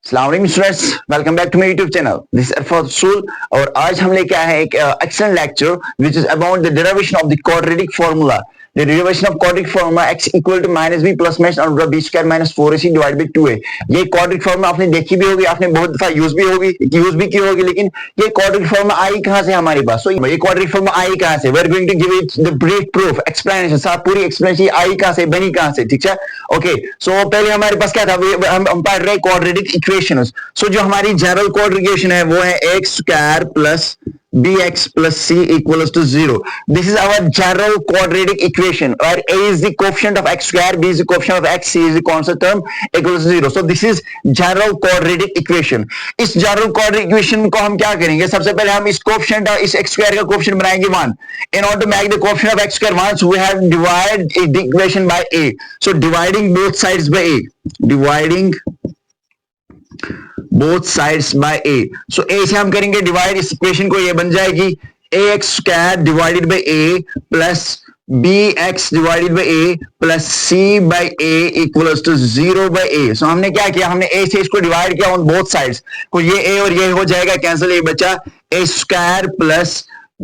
अस्सलाम वालेकुम students, welcome back to my YouTube channel. This is Arafat Rasool और आज हम लेके आए हैं एक excellent lecture which is about the derivation of the quadratic formula. The derivation of quadratic formula x equal to -b plus minus under b square minus 4ac divided by 2a। ये quadratic formula आपने देखी भी होगी, आपने बहुत दफा use भी की होगी, लेकिन ये क्वाड्रेटिक फार्मूला आई कहां से हमारे पास? तो ये क्वाड्रेटिक फार्मूला आई कहां से? We are going to give it the brief proof explanation. साहब पूरी एक्सप्लेनेशन आई कहां से बनी, कहां से? ठीक है, ओके। सो पहले हमारे पास क्या था? हम पढ़ रहे क्वाड्रेटिक इक्वेशंस। सो जो हमारी जनरल क्वाड्रेटिक इक्वेशन है वो है x square plus bx plus c equals to 0. This is our general quadratic equation, where a is the coefficient of x square, b is the coefficient of x, c is the constant term equals to 0. So this is general quadratic equation. इस general quadratic equation को हम क्या करेंगे? सबसे पहले हम इस coefficient, इस x square का coefficient बनाएंगे 1. In order to make the coefficient of x square 1, so we have divided the equation by a. So dividing both sides by a. Dividing both sides by a. So a से हम करेंगे divide, इस equation को ये बन जाएगी ax square divided by a plus bx divided by a plus c by a equals to 0 by a. So हमने क्या किया? हमने a से इसको डिवाइड किया ऑन बोथ साइड्स को, ये a और ये हो जाएगा कैंसिल, ये बचा a square plus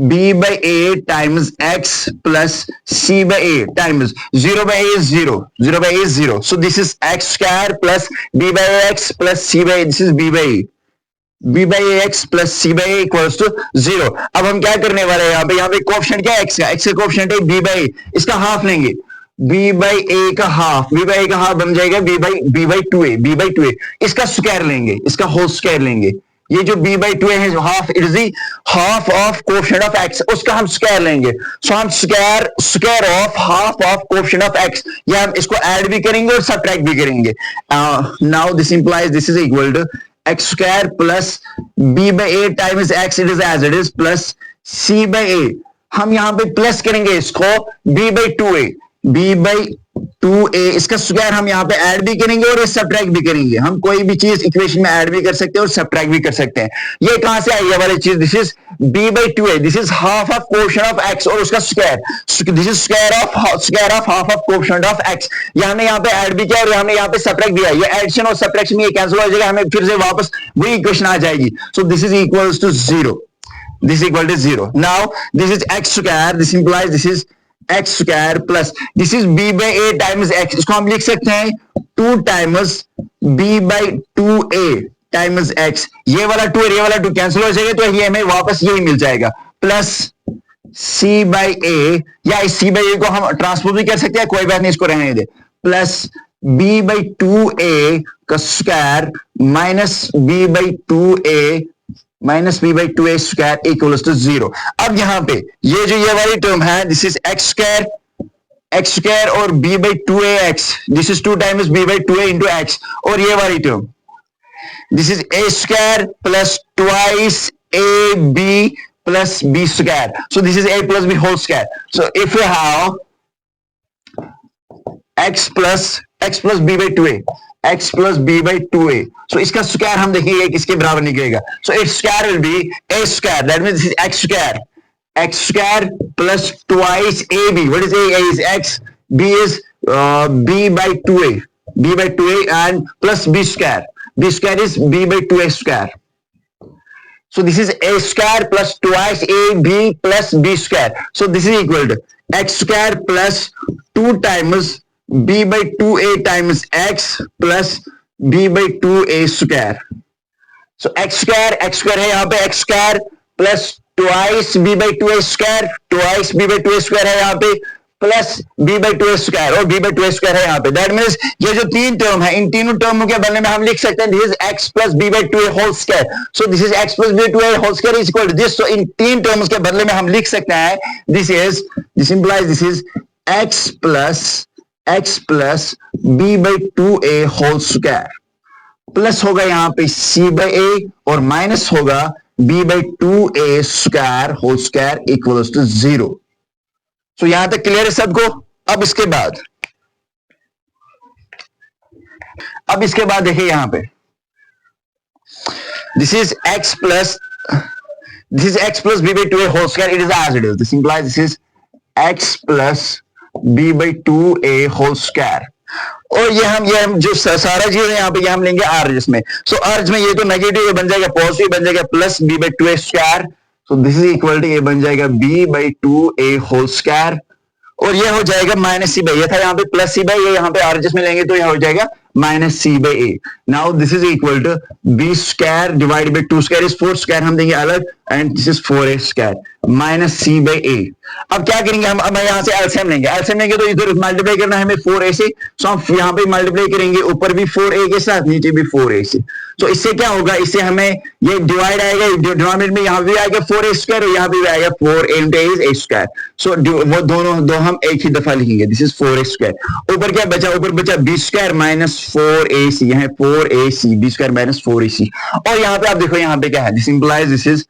b by a times x plus c by a times 0 by a is 0, 0 by a is 0. So this is x square plus b by x plus c by a. This is b by a. b by x plus c by a equals to 0. अब हम क्या करने वाले हैं? यहाँ पे coefficient क्या है? x का, x का कोएफिशिएंट है b by a, इसका हाफ लेंगे, b by a का हाफ, b by a का हाफ बन जाएगा b by 2a, b by 2a। इसका स्क्वायर लेंगे, इसका होल स्क्वायर लेंगे। ये जो b by 2a है half, it is the half of coefficient of x, उसका हम स्क्वायर लेंगे। सो हम square of half of coefficient of x, या हम इसको ऐड भी करेंगे और सबट्रैक्ट भी करेंगे। Now this implies this is equal to x square plus b by a times x, it is as it is, plus c by a। हम यहां पे प्लस करेंगे इसको b by 2a, b by 2a, इसका square हम यहाँ पे add भी करेंगे और सब्ट्रैक्ट भी करेंगे। हम कोई भी चीज इक्वेशन में ऐड भी कर सकते हैं और सब्ट्रैक्ट भी कर सकते हैं। ये कहां से आई है वाली चीज? This is b by 2a, this is half of coefficient of x और उसका square, this is square of half of coefficient of x। ये हमने यहाँ पे ऐड भी किया और हमने यहाँ पे सब्ट्रैक्ट दिया। ये एडिशन और सब्ट्रैक्शन में ये कैंसिल हो जाएगा, हमें फिर से वापस वही इक्वेशन आ जाएगी। So this is equals to 0, this is equal to 0। Now this is x square, this implies this is x square plus this is b by a times x, इसको हम लिख सकते हैं 2 times b by 2a times x। ये वाला 2 और ये वाला 2 कैंसिल हो जाएगा, तो ये हमें वापस यही मिल जाएगा, प्लस c by a, या इस c by a को हम ट्रांसपोज भी कर सकते हैं, कोई बात नहीं, इसको रहने दे, प्लस b by 2a का square minus b by 2a माइनस b by 2a square equals to 0। अब यहां पे ये वाली टर्म है, दिस इज x स्क्वायर और b by 2ax, this is 2 times b by 2a into x, और ये वाली term this is a square plus twice ab plus b square. So this is a plus b whole square. So if you have x plus b by 2a, x plus b by 2a, so इसका square हम देखेंगे किसके बराबर निकलेगा। so its square will be a square, that means this is x square plus twice ab. What is a is x, b is b by 2a and plus b square is b by 2a square. So this is a square plus twice ab plus b square. So this is equal to x square plus 2 times b by 2a times x plus b by 2a square. So x square है यहाँ पे, x square plus twice b by 2a square, twice b by 2a square है यहाँ पे, plus b by 2a square और b by 2a square है यहाँ पे। That means ये जो तीन टर्म है, इन तीनों टर्मों के बदले में हम लिख सकते हैं this is x plus b by 2a whole square. So this is x plus b by 2a whole square is equal to this. So इन तीन टर्म्स के बदले में हम लिख सकते हैं this implies this is x plus b by 2a whole square, plus होगा यहाँ पे c by a और माइनस होगा b by 2a square whole square equals to 0. तो यहां तक क्लियर है सबको? अब इसके बाद देखिए यहां पे this is x plus b by 2a whole square, it is as it is. This implies this is x plus b by 2a whole square, और ये हम जो सारा चीज है यहाँ पे ये हम लेंगे आर में। सो आर में ये तो नेगेटिव, ये बन जाएगा पॉजिटिव, बन जाएगा plus B by two A square. So this is equal to, ये बन जाएगा B by two A whole square, और ये हो जाएगा माइनस सी बाई, ये था यहाँ पे प्लस सी बाई, ये यहाँ पे आरएचएस में लेंगे तो यह हो जाएगा minus C by A. Now this is equal to B square divide by two square is four square हम देंगे अलग, and this is four A square minus C by A. अब क्या करेंगे हम, अब यहाँ से एलसीएम लेंगे, एलसीएम लेंगे तो इधर मल्टीप्लाई करना है हमें फोर ए से, सो हम यहाँ पे मल्टीप्लाई करेंगे, ऊपर भी फोर ए के साथ नीचे भी फोर ए से। तो इससे क्या होगा, इससे हमें ये डिवाइड आएगा, डिनोमिनेटर में यहाँ भी आएगा फोर ए स्क्वायर और यहाँ भी आएगा four into A square. So वो दोनों दो हम एक ही दफा लिखेंगे, this is four A square. ऊपर क्या बचा, ऊपर बचा B square minus four A C, यहाँ four A C, B square minus four A C. और यहाँ पे आप देखो यहाँ पे क्या है, this implies this is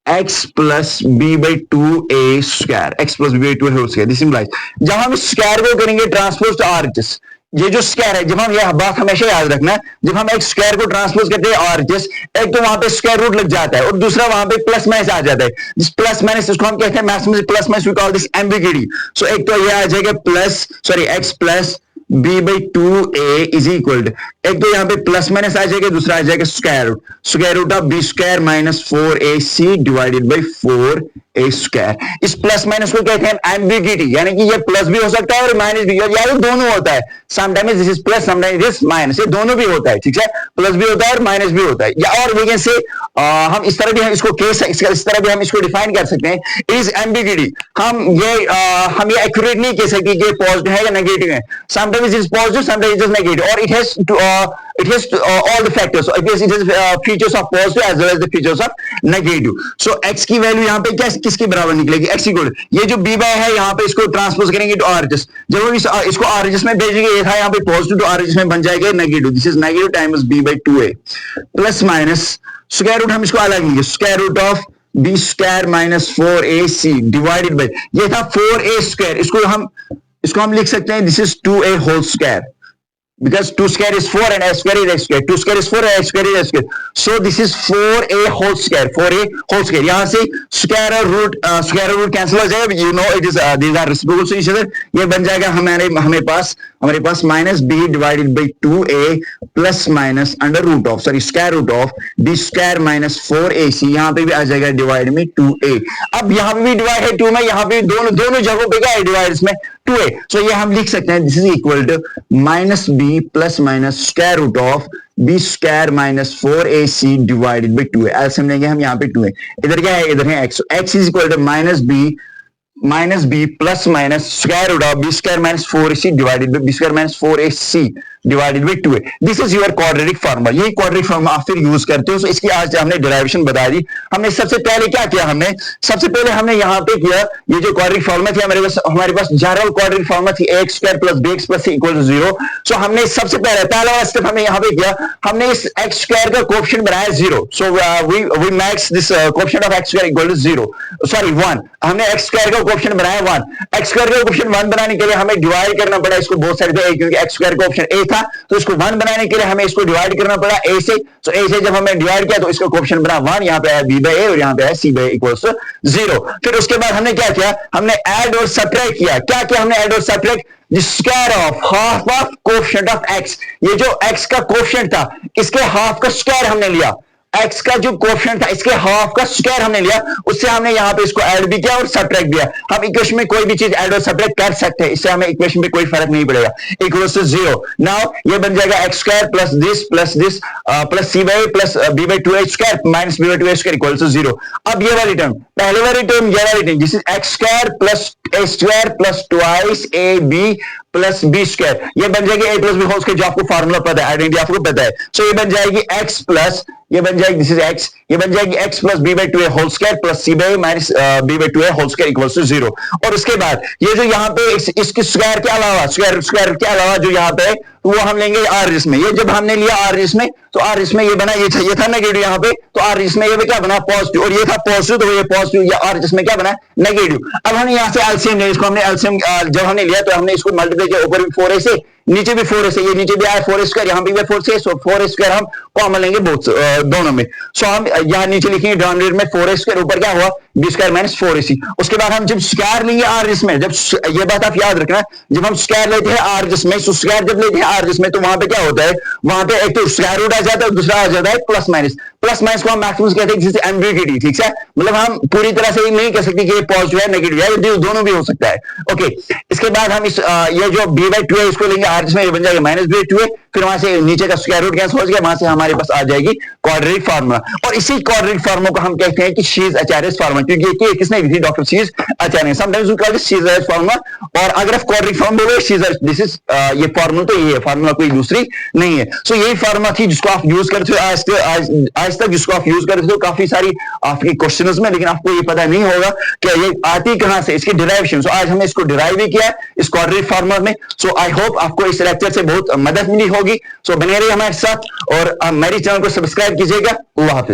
x plus B by two A square, X plus B by two whole square. This implies जब हम स्क्वायर को करेंगे ट्रांसपोज टू आरएचएस, ये जो स्क्वायर है, जब हम यह बात हमेशा याद रखना, जब हम एक स्क्वायर को ट्रांसपोज करते हैं आरएचएस, एक तो वहां पे स्क्वायर रूट लग जाता है और दूसरा वहां पे प्लस माइनस आ जाता है। जिस प्लस माइनस इसको हम कहते हैं मैथ्स में plus minus, we call this ambiguity. So एक तो ये आ जाएगा plus sorry X plus B by two A is equal to, एक तो यहाँ पे प्लस माइनस आ जाएगा, दूसरा आ जाएगा square root of B square minus four A C divided by four A square. इस प्लस माइनस को कहते हैं एम्बिग्यूटी, यानी कि ये प्लस भी हो सकता है और माइनस भी, या तो दोनों होता है, sometimes this is plus sometimes this minus, ये दोनों भी होता है, ठीक है, प्लस भी होता है और माइनस भी होता है। या और वी कैन से हम इस तरह भी हम इसको इस तरह भी हम इसको डिफाइन कर सकते हैं, इज एम्बिग्यूटी। हम ये एक्यूरेट नहीं कह सकते कि पॉजिटिव है या नेगेटिव है, sometimes it is positive sometimes it is negative, और it has all the factors, so it has features of positive as well as the features of negative. So x की value यहाँ पे क्या किसके बराबर निकलेगी, x इक्वल, ये जो b बाय है यहाँ पे इसको ट्रांसपोज करेंगे तो आरएचएस, जब हम इसको आरएचएस में भेजेंगे, ये था यहाँ पे पॉजिटिव तो आरएचएस में बन जाएगा negative, this is negative times b by 2a plus minus square root, हम इसको अलग लेंगे, square root of b square minus 4ac divided by, ये था 4a स्क्वायर, इसको हम लिख सकते हैं this is 2a whole square, because 2 square is 4 and a square is x square, 2 square is 4 and x square is x square, so this is 4a whole square, 4a whole square। यहाँ से square और root cancel हो जाएगा, you know it is these are reciprocal to each other, ये बन जाएगा हमारे पास minus b divided by 2a plus minus under root of square root of b square minus 4ac, यहाँ पे भी आ जाएगा डिवाइड में 2a। अब यहाँ पे भी डिवाइड है 2 में, यहाँ पे दोनों जगहों पे क्या है डिवाइड इसमें 2a, सो ये हम लिख सकते हैं this is equal to minus b plus minus square root of b square minus 4ac divided by 2a। LCM लेंगे हम यहाँ पे 2a, इधर क्या है, इधर है x, x is equal to minus b plus minus square root of b square minus 4ac divided by b square minus 4ac divided by 2a। This is your quadratic formula, ये quadratic formula आप फिर use करते हो। सो इसकी आज हमने derivation बता दी। हमने सबसे पहले क्या किया, सबसे पहले हमने यहाँ पे किया, ये जो क्वाड्रेटिक फॉर्मूला थी हमारे पास जनरल क्वाड्रेटिक फॉर्मूला थी ax square plus bx plus c equal to 0। So हमने सबसे पहला स्टेप हमने यहाँ पे किया, हमने इस x स्क्वायर का कोएफिशिएंट बनाया 0। So we makes this coefficient of x square equal to 0 sorry 1, हमने x स्क्वायर का कोएफिशिएंट बनाया 1। x स्क्वायर का कोएफिशिएंट 1 बनाने के लिए हमें डिवाइड करना पड़ा इसको बोथ साइड पे, क्योंकि x स्क्वायर का कोएफिशिएंट a था, तो इसको 1 बनाने के लिए हमें इसको डिवाइड करना पड़ा a से। सो a से जब हमने डिवाइड किया तो इसका कोएफिशिएंट बना 1, यहाँ पे आया b बाय a और यहाँ पे आया c बाय इक्वल्स टू 0। फिर उसके बाद हमने क्या किया, हमने ऐड और सब्ट्रैक्ट किया। क्या किया हमने ऐड और subtract, the square of half of coefficient of x, ये जो x का कोएफिशिएंट था इसके हाफ का स्क्वायर हमने लिया, x का जो कोएफिशिएंट था इसके हाफ का स्क्वायर हमने लिया, उससे हमने यहाँ पे इसको ऐड भी किया और सब्ट्रैक्ट दिया। हम इक्वेशन में कोई भी चीज ऐड और सब्ट्रैक्ट कर सकते हैं, इससे हमें इक्वेशन में कोई फर्क नहीं पड़ेगा, इक्वल्स टू 0। नाउ ये बन जाएगा x square plus this plus c by plus b by 2a square minus b by 2a square equals to 0। अब ये वाली टर्म, पहले वाली टर्म, ये वाली term, this is x square plus a square plus twice ab plus B square, ये बन जाएगी a plus B whole square, जो आपको फार्मूला पता है, आइडेंटिटी आपको पता है। सो ये बन जाएगी x प्लस, ये बन जाएगी दिस इज x, ये बन जाएगी x plus b by 2a whole square plus c by minus b by 2a whole square equals to 0। और उसके बाद ये जो यहाँ पे इसके स्क्वायर के अलावा जो यहाँ पे वो हम लेंगे आरएस में, ये जब हमने लिया आरएस में तो आरएस में ये बना, ये था नेगेटिव यहाँ पे, तो आरएस में ये क्या बना पॉजिटिव, और ये था पॉजिटिव तो ये पॉजिटिव, या आरएस में क्या बना नेगेटिव। अब हमने यहाँ से एलसीएम लिया, इसको हमने एलसीएम जब हमने लिया तो हमने इसको मल्टीप्लाई किया, ऊपर भी 4a से नीचे भी 4a से, ये नीचे भी आया 4a स्क्वायर, यहाँ भी 4 से, सो 4a स्क्वायर हम कॉमन लेंगे दोनों में। सो हम यहाँ नीचे लिखेंगे डिनोमिनेटर में 4a स्क्वायर, ऊपर क्या हुआ बी स्क्वायर माइनस 4ac। उसके बाद हम जब स्क्वायर लेंगे आर जिसमें, जब ये बात आप याद रखना, जब हम स्क्वायर लेते हैं आर जिसमें, स्क्वायर जब लेते हैं आर जिसमें, तो वहां पे क्या होता है, वहां पे एक तो स्क्वायर रूट आ जाता है, दूसरा आ जाता है प्लस माइनस। प्लस माइनस को हम मैक्सिमम कहते हैं जिसे एम्बिग्यूटी, ठीक है, मतलब हम पूरी तरह से नहीं कह सकते कि ये पॉजिटिव है नेगेटिव है, ये दोनों भी हो सकता है। ओके, इसके बाद हम इस ये जो b/2 है इसको लेंगे आर जिसमें, ये बन जाएगा माइनस b/2 है, फिर वहां से नीचे का स्क्वायर रूट कैंसिल हो जाएगा, वहां से हमारे पास आ जाएगी क्वाड्रेटिक फार्मूला, और इसी क्वाड्रेटिक फार्मूला को हम कहते हैं कि शीज-अचार्यस फार्मूला, क्योंकि ये किसने दी थी, डॉक्टर शीज-अचार्य। समटाइम्स वी कॉल इट शीज-अचार्यस फार्मूला, और अगर आप क्वाड्रेटिक फार्मूला बोलो शीज, दिस इज ये फार्मूला तो ये है, फार्मूला कोई दूसरी नहीं है। सो यही फार्मूला थी जिसको आप यूज करते हो आज तक, जिसको आप यूज करते हो काफी सारी आपके क्वेश्चंस में, लेकिन आपको ये पता नहीं होगा कि ये आती कहां से, इसकी डिराइवेशन। सो आज हमने इसको डिराइव भी किया है इस क्वाड्रेटिक फार्मूला में। सो आई होप आपको इस लेक्चर से बहुत मदद मिली होगी। सो बने रहिए हमारे साथ और मेरे चैनल को सब्सक्राइब कीजिएगा। अल्लाह हाफिज।